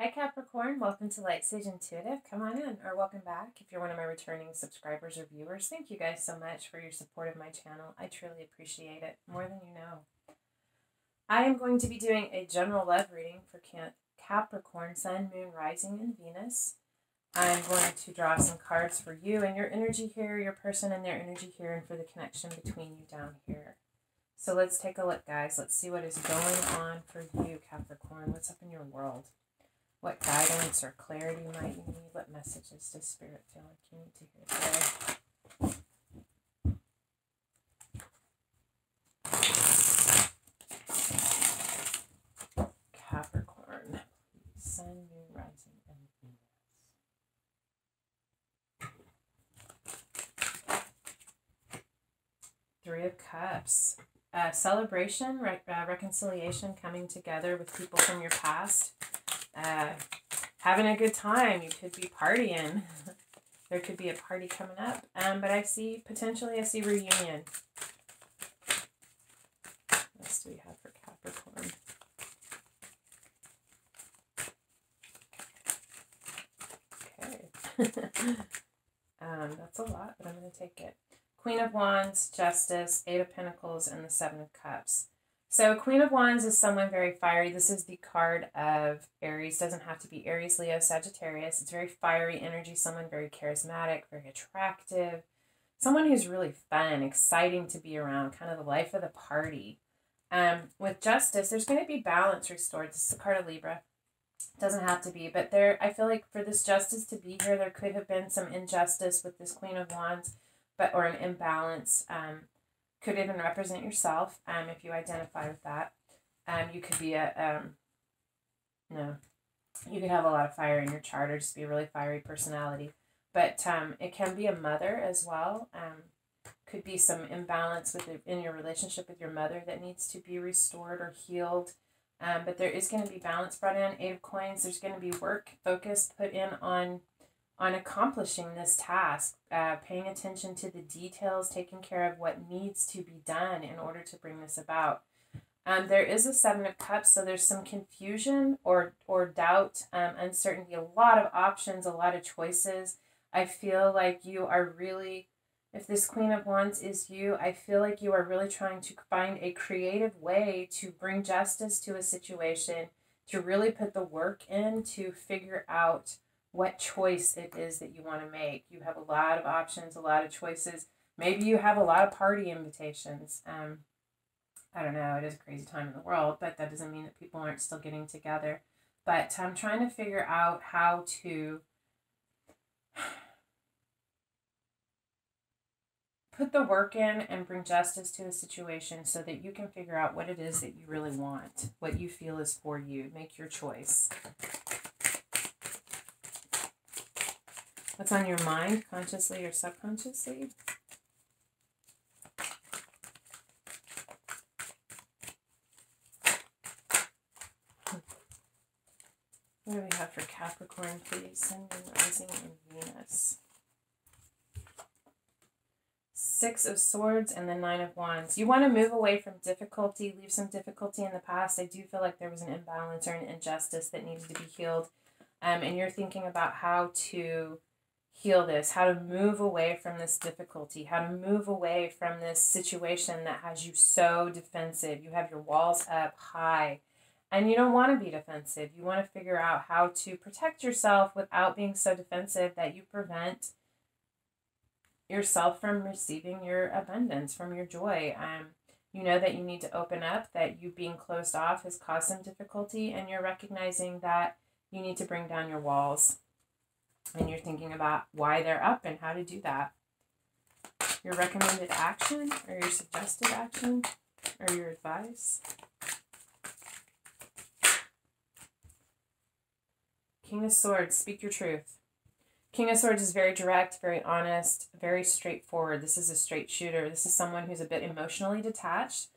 Hi Capricorn, welcome to Light Sage Intuitive. Come on in, or welcome back if you're one of my returning subscribers or viewers. Thank you guys so much for your support of my channel. I truly appreciate it, more than you know. I am going to be doing a general love reading for Capricorn, Sun, Moon, Rising, and Venus. I'm going to draw some cards for you and your energy here, your person and their energy here, and for the connection between you down here. So let's take a look, guys. Let's see what is going on for you, Capricorn. What's up in your world? What guidance or clarity might you need? What messages does Spirit feel like you need to hear today? Capricorn, Sun, Moon, Rising, and Venus. Three of Cups. Celebration, reconciliation, coming together with people from your past. Having a good time. You could be partying. There could be a party coming up. But I see, potentially, I see reunion. What else do we have for Capricorn? Okay. That's a lot, but I'm going to take it. Queen of Wands, Justice, Eight of Pentacles, and the Seven of Cups. So Queen of Wands is someone very fiery. This is the card of Aries. Doesn't have to be Aries, Leo, Sagittarius. It's very fiery energy, someone very charismatic, very attractive, someone who's really fun, exciting to be around, kind of the life of the party. With Justice, there's going to be balance restored. This is the card of Libra. Doesn't have to be, but there, I feel like for this Justice to be here, there could have been some injustice with this Queen of Wands, or an imbalance. Could even represent yourself, if you identify with that. You could be you could have a lot of fire in your chart, or just be a really fiery personality. But it can be a mother as well. Could be some imbalance in your relationship with your mother that needs to be restored or healed. But there is going to be balance brought in. Eight of Coins, there's going to be work, focus put in on accomplishing this task, paying attention to the details, taking care of what needs to be done in order to bring this about. There is a Seven of Cups, so there's some confusion or doubt, uncertainty, a lot of options, a lot of choices. I feel like you are really, if this Queen of Wands is you, I feel like you are really trying to find a creative way to bring justice to a situation, to really put the work in to figure out what choice it is that you want to make. You have a lot of options, a lot of choices. Maybe you have a lot of party invitations. I don't know, it is a crazy time in the world, but that doesn't mean that people aren't still getting together. But I'm trying to figure out how to put the work in and bring justice to a situation so that you can figure out what it is that you really want, what you feel is for you. Make your choice. What's on your mind, consciously or subconsciously? What do we have for Capricorn, please? Sun, Moon, Rising, and Venus. Six of Swords and the Nine of Wands. You want to move away from difficulty, leave some difficulty in the past. I do feel like there was an imbalance or an injustice that needed to be healed. And you're thinking about how to heal this, how to move away from this difficulty, how to move away from this situation that has you so defensive. You have your walls up high and you don't want to be defensive. You want to figure out how to protect yourself without being so defensive that you prevent yourself from receiving your abundance, from your joy. You know that you need to open up, that you being closed off has caused some difficulty, and you're recognizing that you need to bring down your walls. And you're thinking about why they're up and how to do that. Your recommended action or your suggested action or your advice. King of Swords, speak your truth. King of Swords is very direct, very honest, very straightforward. This is a straight shooter. This is someone who's a bit emotionally detached,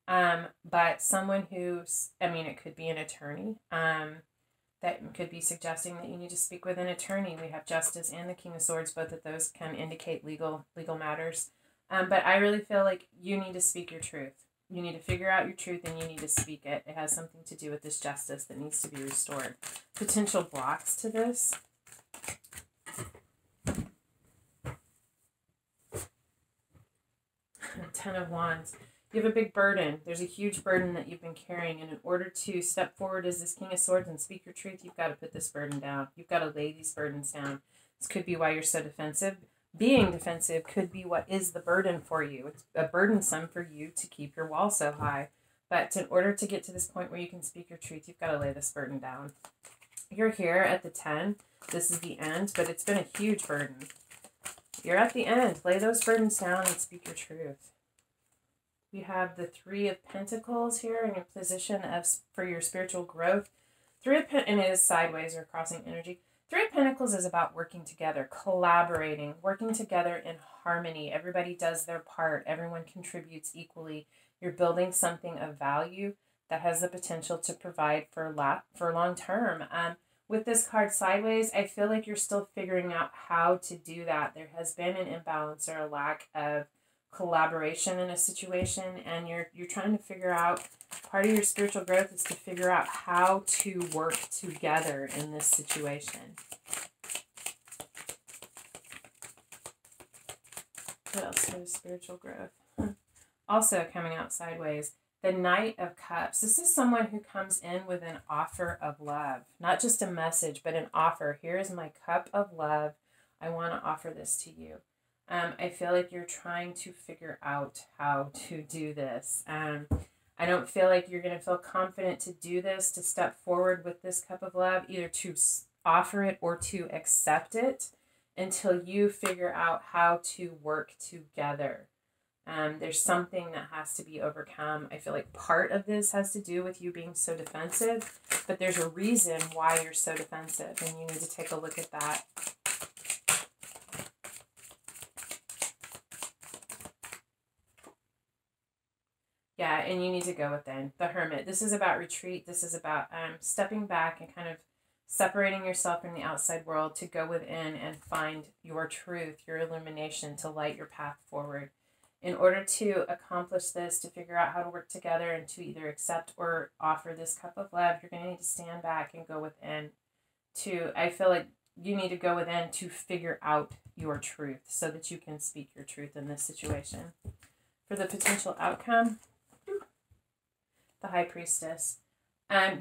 but someone who's, it could be an attorney. That could be suggesting that you need to speak with an attorney. We have Justice and the King of Swords. Both of those can indicate legal matters. But I really feel like you need to speak your truth. You need to figure out your truth and you need to speak it. It has something to do with this justice that needs to be restored. potential blocks to this. Ten of Wands. You have a big burden. There's a huge burden that you've been carrying. And in order to step forward as this King of Swords and speak your truth, you've got to put this burden down. You've got to lay these burdens down. This could be why you're so defensive. Being defensive could be what is the burden for you. It's a burdensome for you to keep your wall so high. But in order to get to this point where you can speak your truth, you've got to lay this burden down. You're here at the 10. This is the end, but it's been a huge burden. You're at the end. Lay those burdens down and speak your truth. We have the 3 of Pentacles here in your position for your spiritual growth. 3 of Pentacles, and it is sideways or crossing energy. 3 of Pentacles is about working together, collaborating, working together in harmony. Everybody does their part. Everyone contributes equally. You're building something of value that has the potential to provide for long term. With this card sideways, I feel like you're still figuring out how to do that. There has been an imbalance or a lack of collaboration in a situation, and you're trying to figure out, part of your spiritual growth is to figure out how to work together in this situation. What else for spiritual growth? Also coming out sideways, the Knight of Cups. This is someone who comes in with an offer of love, not just a message, but an offer. Here is my cup of love. I want to offer this to you. I feel like you're trying to figure out how to do this. I don't feel like you're going to feel confident to do this, to step forward with this cup of love, either to offer it or to accept it until you figure out how to work together. There's something that has to be overcome. I feel like part of this has to do with you being so defensive, but there's a reason why you're so defensive, and you need to take a look at that. Yeah, and you need to go within. The Hermit. This is about retreat. This is about stepping back and kind of separating yourself from the outside world to go within and find your truth, your illumination, to light your path forward. In order to accomplish this, to figure out how to work together and to either accept or offer this cup of love, you're going to need to stand back and go within. I feel like you need to go within to figure out your truth so that you can speak your truth in this situation. For the potential outcome, the High Priestess.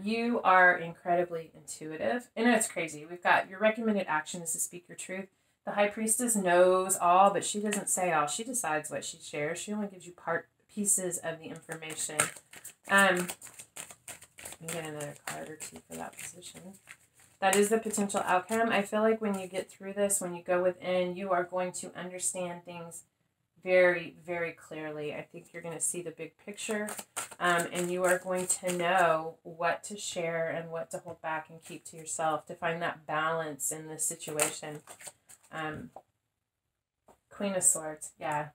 You are incredibly intuitive. I know it's crazy. We've got your recommended action is to speak your truth. The High Priestess knows all, but she doesn't say all. She decides what she shares. She only gives you pieces of the information. Let me get another card or two for that position. That is the potential outcome. I feel like when you get through this, when you go within, you are going to understand things very, very clearly. I think you're going to see the big picture, and you are going to know what to share and what to hold back and keep to yourself to find that balance in this situation. Queen of Swords, yeah.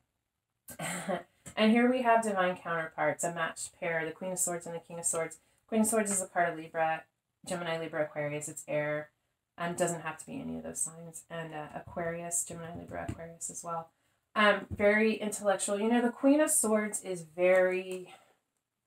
And here we have divine counterparts, a matched pair, the Queen of Swords and the King of Swords. Queen of Swords is a part of Libra, Gemini, Libra, Aquarius. It's air. Doesn't have to be any of those signs. And Aquarius, Gemini, Libra, Aquarius as well. Very intellectual. You know, the Queen of Swords is very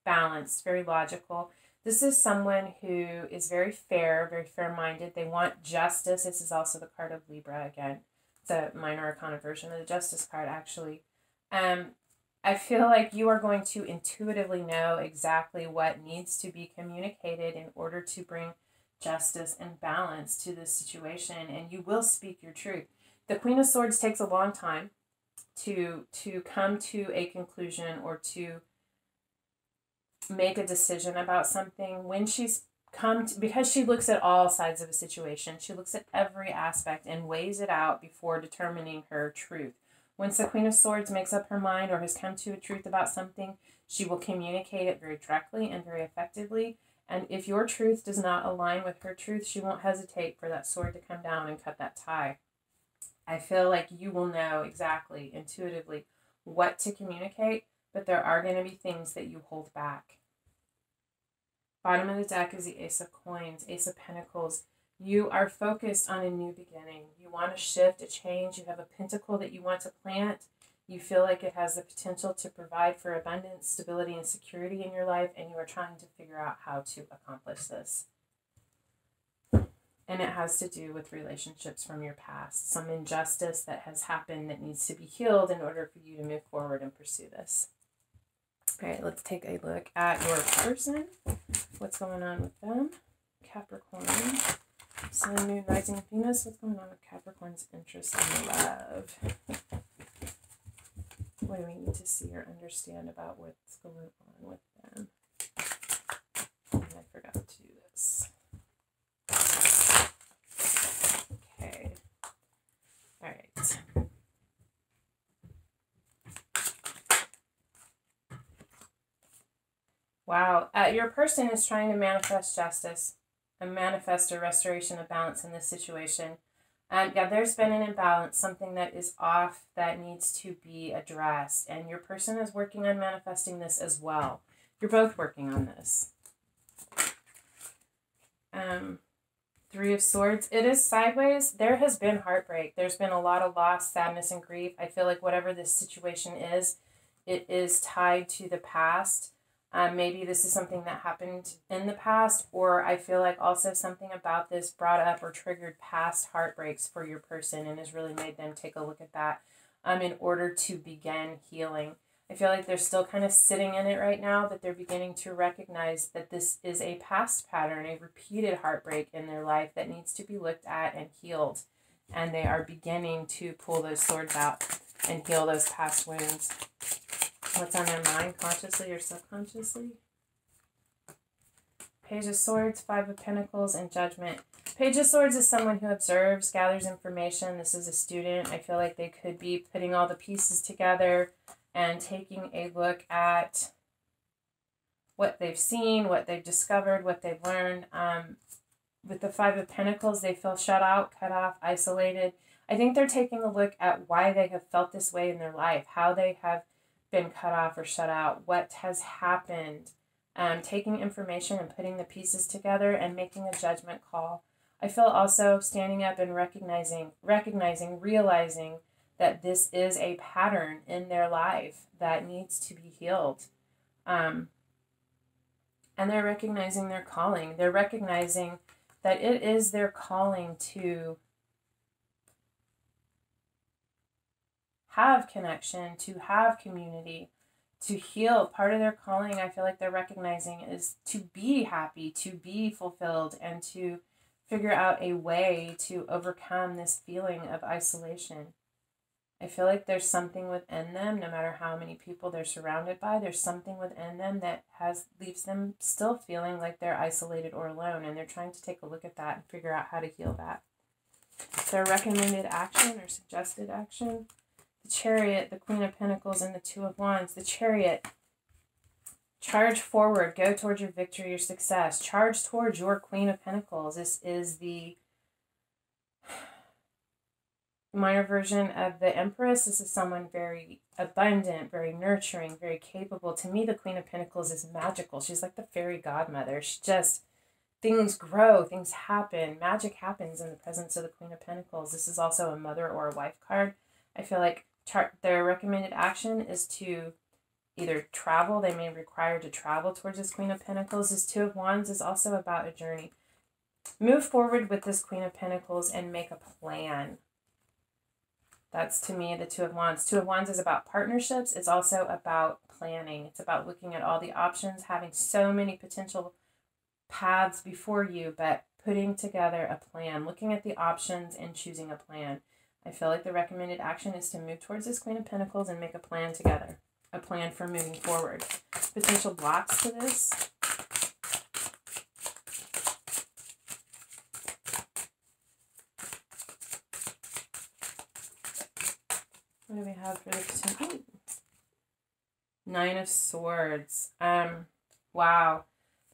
balanced, very logical. This is someone who is very fair, very fair-minded. They want justice. This is also the card of Libra again. It's a minor arcana version of the Justice card, actually. I feel like you are going to intuitively know exactly what needs to be communicated in order to bring justice and balance to this situation, and you will speak your truth. The Queen of Swords takes a long time to come to a conclusion or to make a decision about something. When she's because she looks at all sides of a situation, she looks at every aspect and weighs it out before determining her truth. Once the Queen of Swords makes up her mind or has come to a truth about something, she will communicate it very directly and very effectively. And if your truth does not align with her truth, she won't hesitate for that sword to come down and cut that tie. I feel like you will know exactly, intuitively, what to communicate, but there are going to be things that you hold back. Bottom of the deck is the Ace of Coins, Ace of Pentacles. You are focused on a new beginning. You want to shift, a change. You have a pentacle that you want to plant. You feel like it has the potential to provide for abundance, stability, and security in your life, and you are trying to figure out how to accomplish this. And it has to do with relationships from your past. Some injustice that has happened that needs to be healed in order for you to move forward and pursue this. All right, let's take a look at your person. What's going on with them? Capricorn. Sun, Moon, Rising, Venus. What's going on with Capricorn's interest in love? What do we need to see or understand about what's going on with them? And I forgot to do this. Okay. All right. Wow. Your person is trying to manifest justice and manifest a restoration of balance in this situation. Yeah, there's been an imbalance, something that is off that needs to be addressed. And your person is working on manifesting this as well. You're both working on this. Three of Swords. It is sideways. There has been heartbreak. There's been a lot of loss, sadness, and grief. I feel like whatever this situation is, it is tied to the past. Maybe this is something that happened in the past, or I feel like also something about this brought up or triggered past heartbreaks for your person and has really made them take a look at that in order to begin healing. I feel like they're still kind of sitting in it right now, but they're beginning to recognize that this is a past pattern, a repeated heartbreak in their life that needs to be looked at and healed. And they are beginning to pull those swords out and heal those past wounds. What's on their mind, consciously or subconsciously? Page of Swords, Five of Pentacles, and Judgment. Page of Swords is someone who observes, gathers information. This is a student. I feel like they could be putting all the pieces together and taking a look at what they've seen, what they've discovered, what they've learned. With the Five of Pentacles, they feel shut out, cut off, isolated. I think they're taking a look at why they have felt this way in their life, how they have been cut off or shut out, what has happened, taking information and putting the pieces together and making a judgment call. I feel also standing up and realizing that this is a pattern in their life that needs to be healed. And they're recognizing their calling. They're recognizing that it is their calling to have connection, to have community, to heal. Part of their calling, I feel like they're recognizing, is to be happy, to be fulfilled, and to figure out a way to overcome this feeling of isolation. I feel like there's something within them, no matter how many people they're surrounded by, there's something within them that leaves them still feeling like they're isolated or alone, and they're trying to take a look at that and figure out how to heal that. Their recommended action or suggested action. The Chariot, the Queen of Pentacles, and the Two of Wands. The Chariot. Charge forward. Go towards your victory, your success. Charge towards your Queen of Pentacles. This is the minor version of the Empress. This is someone very abundant, very nurturing, very capable. To me, the Queen of Pentacles is magical. She's like the fairy godmother. She just, things grow, things happen. Magic happens in the presence of the Queen of Pentacles. This is also a mother or a wife card. I feel like their recommended action is to either travel. They may require to travel towards this Queen of Pentacles. This Two of Wands is also about a journey. Move forward with this Queen of Pentacles and make a plan. That's, to me, the Two of Wands. Two of Wands is about partnerships. It's also about planning. It's about looking at all the options, having so many potential paths before you, but putting together a plan, looking at the options and choosing a plan. I feel like the recommended action is to move towards this Queen of Pentacles and make a plan together. A plan for moving forward. Potential blocks to this. What do we have for the potential? Nine of Swords. Wow.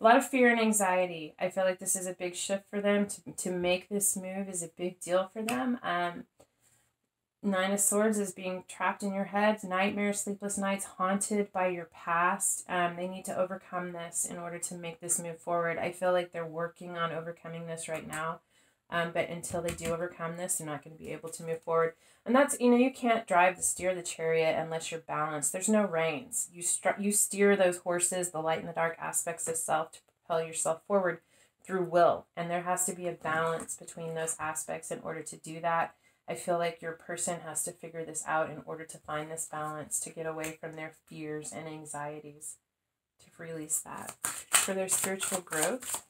A lot of fear and anxiety. I feel like this is a big shift for them. To make this move is a big deal for them. Nine of Swords is being trapped in your head, nightmares, sleepless nights, haunted by your past. They need to overcome this in order to make this move forward. I feel like they're working on overcoming this right now. But until they do overcome this, they're not going to be able to move forward. And that's, you can't steer the chariot unless you're balanced. There's no reins. You steer those horses, the light and the dark aspects of self, to propel yourself forward. through will. And there has to be a balance between those aspects in order to do that. I feel like your person has to figure this out in order to find this balance, to get away from their fears and anxieties, to release that. For their spiritual growth,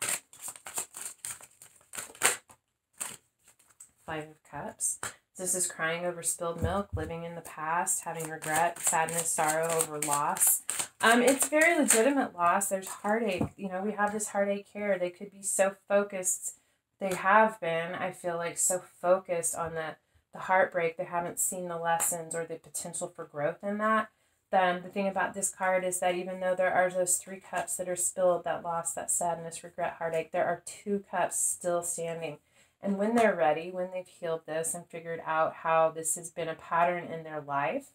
5 of Cups. This is crying over spilled milk, living in the past, having regret, sadness, sorrow over loss. It's very legitimate loss. There's heartache. You know, we have this heartache here. They could be so focused. They have been, I feel like, so focused on the heartbreak. They haven't seen the lessons or the potential for growth in that. Then the thing about this card is that even though there are those 3 cups that are spilled, that loss, that sadness, regret, heartache, there are 2 cups still standing. And when they're ready, when they've healed this and figured out how this has been a pattern in their life,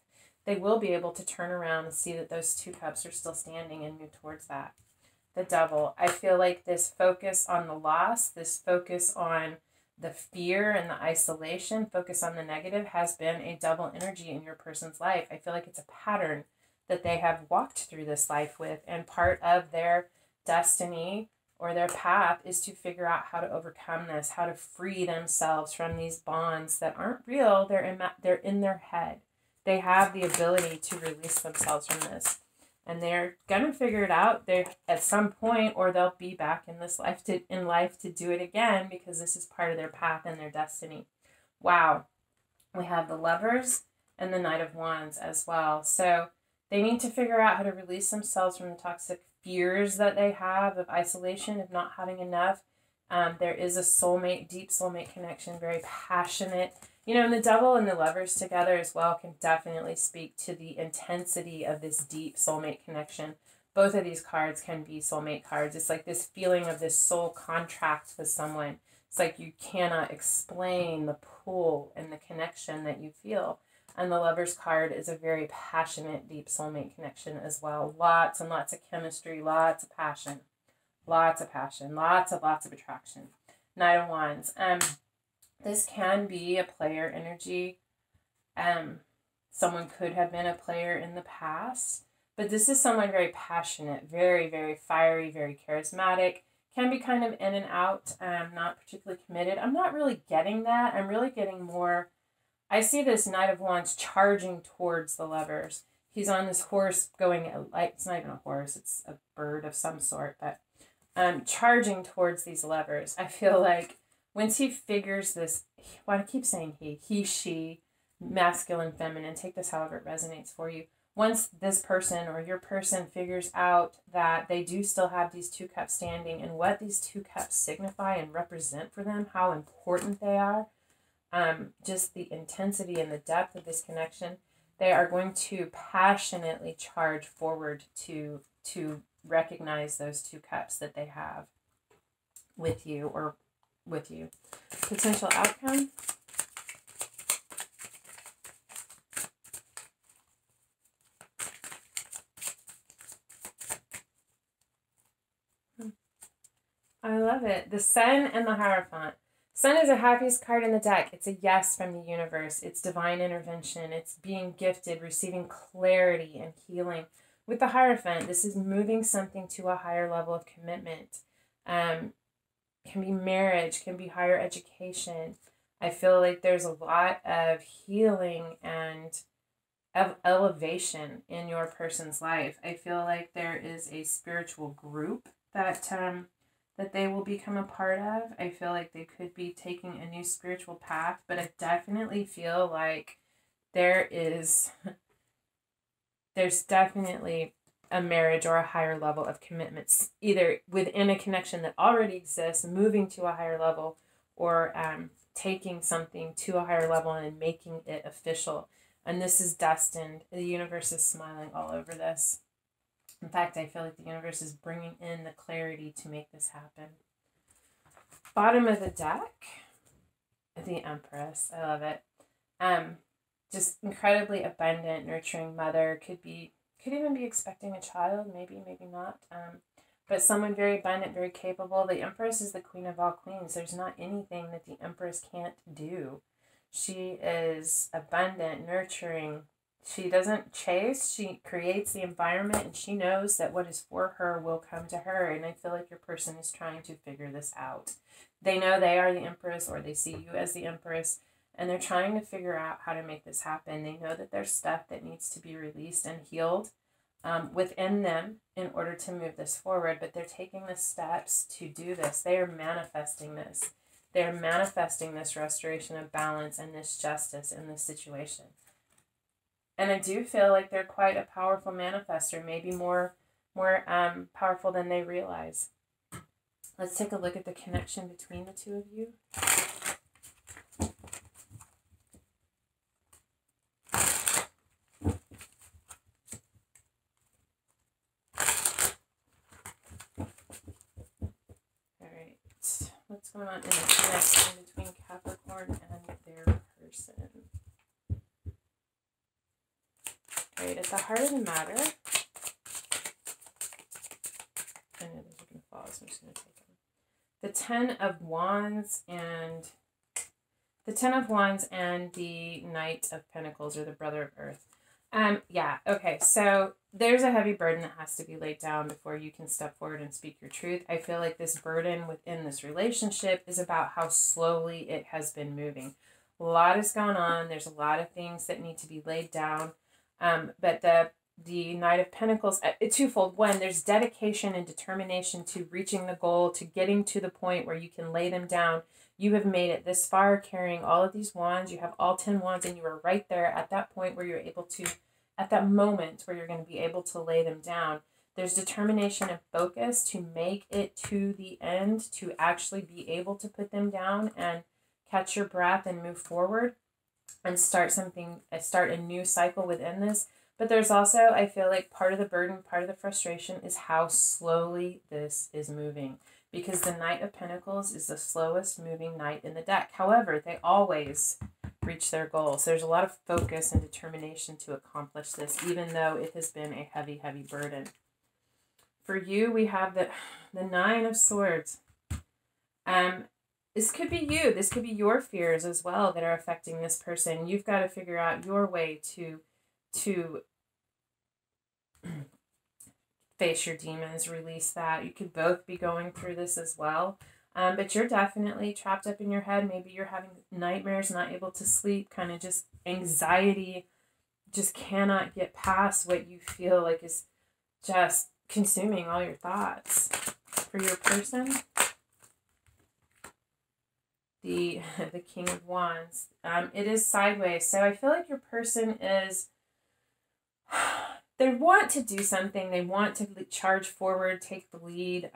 they will be able to turn around and see that those 2 cups are still standing and move towards that. The Devil. I feel like this focus on the loss, this focus on the fear and the isolation, focus on the negative, has been a double energy in your person's life. I feel like it's a pattern that they have walked through this life with, and part of their destiny or their path is to figure out how to overcome this, how to free themselves from these bonds that aren't real. They're in their head. They have the ability to release themselves from this. And they're going to figure it out at some point, or they'll be back in this life to do it again, because this is part of their path and their destiny. Wow. We have the Lovers and the Knight of Wands as well. So they need to figure out how to release themselves from the toxic fears that they have of isolation, of not having enough. There is a soulmate, deep soulmate connection, very passionate. You know, and the Devil and the Lovers together as well can definitely speak to the intensity of this deep soulmate connection. Both of these cards can be soulmate cards. It's like this feeling of this soul contract with someone. It's like you cannot explain the pull and the connection that you feel. And the Lovers card is a very passionate, deep soulmate connection as well. Lots and lots of chemistry, lots of passion, lots of attraction. Knight of Wands. This can be a player energy. Someone could have been a player in the past, but this is someone very passionate, very, very fiery, very charismatic, can be kind of in and out, not particularly committed. I'm not really getting that. I'm really getting more, I see this Knight of Wands charging towards the Lovers. He's on this horse going, like, it's not even a horse, it's a bird of some sort, but charging towards these Lovers. I feel like once he figures this, well, I keep saying he, she, masculine, feminine, take this however it resonates for you. Once this person or your person figures out that they do still have these 2 cups standing and what these 2 cups signify and represent for them, how important they are, just the intensity and the depth of this connection, they are going to passionately charge forward to recognize those 2 cups that they have with you. Potential outcome. I love it. The Sun and the Hierophant. Sun is the happiest card in the deck. It's a yes from the universe. It's divine intervention. It's being gifted, receiving clarity and healing. With the Hierophant, this is moving something to a higher level of commitment. Can be marriage, can be higher education. I feel like there's a lot of healing and of elevation in your person's life. I feel like there is a spiritual group that they will become a part of. I feel like they could be taking a new spiritual path, but I definitely feel like there's definitely a marriage or a higher level of commitments, either within a connection that already exists, moving to a higher level, or taking something to a higher level and making it official. And this is destined. The universe is smiling all over this. In fact, I feel like the universe is bringing in the clarity to make this happen. Bottom of the deck, the Empress. I love it. Just incredibly abundant, nurturing mother. Could even be expecting a child, maybe not. But someone very abundant, very capable. The Empress is the queen of all queens. There's not anything that the Empress can't do. She is abundant, nurturing, She doesn't chase, she creates the environment, and she knows that what is for her will come to her. And I feel like your person is trying to figure this out. They know they are the Empress, or they see you as the Empress, and they're trying to figure out how to make this happen. They know that there's stuff that needs to be released and healed within them in order to move this forward, but they're taking the steps to do this. They are manifesting this. They're manifesting this restoration of balance and this justice in this situation. And I do feel like they're quite a powerful manifester, maybe more powerful than they realize. Let's take a look at the connection between the two of you. What's going on in the connection between Capricorn and their person? Right, at the heart of the matter, I know these are going to fall, so I'm just going to take them. The Ten of Wands and the Knight of Pentacles, or the Brother of Earth. Yeah, okay, so there's a heavy burden that has to be laid down before you can step forward and speak your truth. I feel like this burden within this relationship is about how slowly it has been moving. A lot has gone on. There's a lot of things that need to be laid down. But the Knight of Pentacles, it's twofold. One, there's dedication and determination to reaching the goal, to getting to the point where you can lay them down. You have made it this far, carrying all of these wands. You have all 10 wands, and you are right there at that point where you're able to, at that moment where you're going to be able to lay them down. There's determination and focus to make it to the end, to actually be able to put them down and catch your breath and move forward and start a new cycle within this. But there's also, I feel like part of the burden, part of the frustration is how slowly this is moving. Because the Knight of Pentacles is the slowest moving knight in the deck. However, they always reach their goals. There's a lot of focus and determination to accomplish this, even though it has been a heavy, heavy burden. For you, we have the Nine of Swords. This could be you. This could be your fears as well that are affecting this person. You've got to figure out your way to face your demons, release that. You could both be going through this as well. But you're definitely trapped up in your head. Maybe you're having nightmares, not able to sleep, kind of just anxiety, just cannot get past what you feel like is just consuming all your thoughts. For your person, the King of Wands, it is sideways. So I feel like your person is... They want to do something. They want to charge forward, take the lead.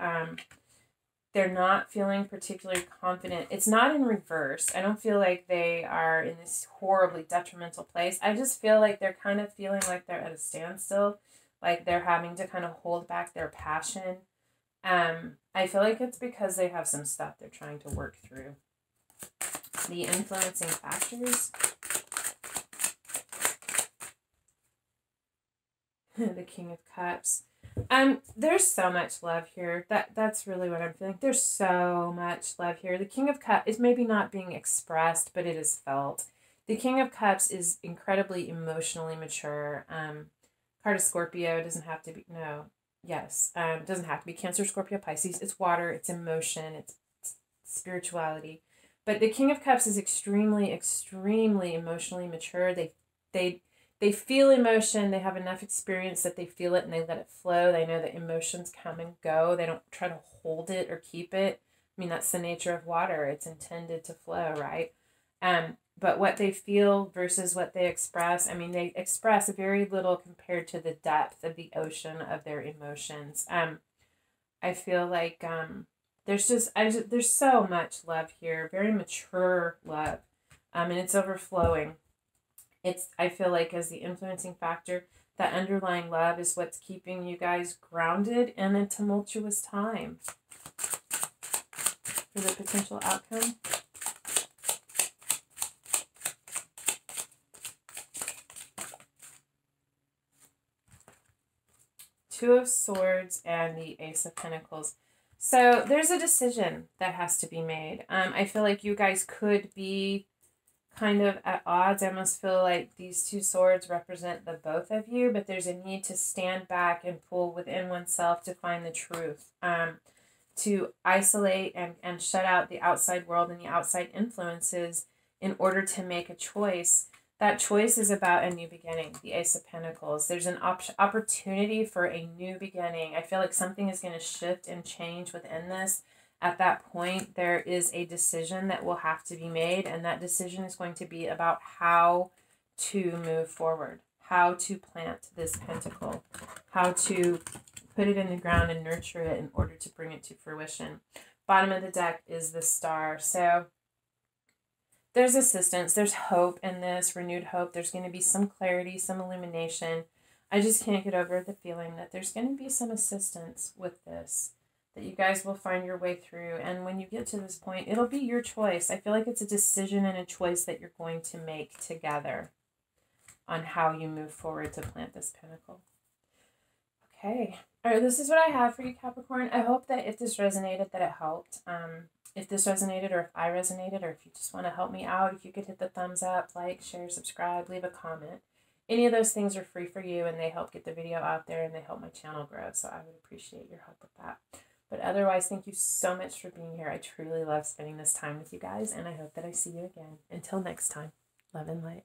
They're not feeling particularly confident. It's not in reverse. I don't feel like they are in this horribly detrimental place. I just feel like they're kind of feeling like they're at a standstill, like they're having to kind of hold back their passion. I feel like it's because they have some stuff they're trying to work through. The influencing factors. The King of Cups. There's so much love here. That's really what I'm feeling. There's so much love here. The King of Cups is maybe not being expressed, but it is felt. The King of Cups is incredibly emotionally mature. Card of Scorpio doesn't have to be, no, yes. Doesn't have to be Cancer, Scorpio, Pisces. It's water, it's emotion, it's spirituality. But the King of Cups is extremely, extremely emotionally mature. They feel emotion. They have enough experience that they feel it and they let it flow. They know that emotions come and go. They don't try to hold it or keep it. I mean, that's the nature of water. It's intended to flow, right? But what they feel versus what they express, I mean, they express very little compared to the depth of the ocean of their emotions. I feel like there's so much love here, very mature love, and it's overflowing. I feel like as the influencing factor, that underlying love is what's keeping you guys grounded in a tumultuous time. For the potential outcome. Two of Swords and the Ace of Pentacles. So there's a decision that has to be made. I feel like you guys could be kind of at odds. I almost feel like these two swords represent the both of you, but there's a need to stand back and pull within oneself to find the truth, to isolate and shut out the outside world and the outside influences in order to make a choice. That choice is about a new beginning, the Ace of Pentacles. There's an opportunity for a new beginning. I feel like something is going to shift and change within this. At that point, there is a decision that will have to be made, and that decision is going to be about how to move forward, how to plant this pentacle, how to put it in the ground and nurture it in order to bring it to fruition. Bottom of the deck is the Star. So there's assistance, there's hope in this, renewed hope. There's going to be some clarity, some illumination. I just can't get over the feeling that there's going to be some assistance with this, that you guys will find your way through. And when you get to this point, it'll be your choice. I feel like it's a decision and a choice that you're going to make together on how you move forward to plant this pentacle. Okay. All right, this is what I have for you, Capricorn. I hope that if this resonated, that it helped. If this resonated, or if I resonated, or if you just want to help me out, if you could hit the thumbs up, like, share, subscribe, leave a comment. Any of those things are free for you, and they help get the video out there, and they help my channel grow, so I would appreciate your help with that. But otherwise, thank you so much for being here. I truly love spending this time with you guys, and I hope that I see you again. Until next time, love and light.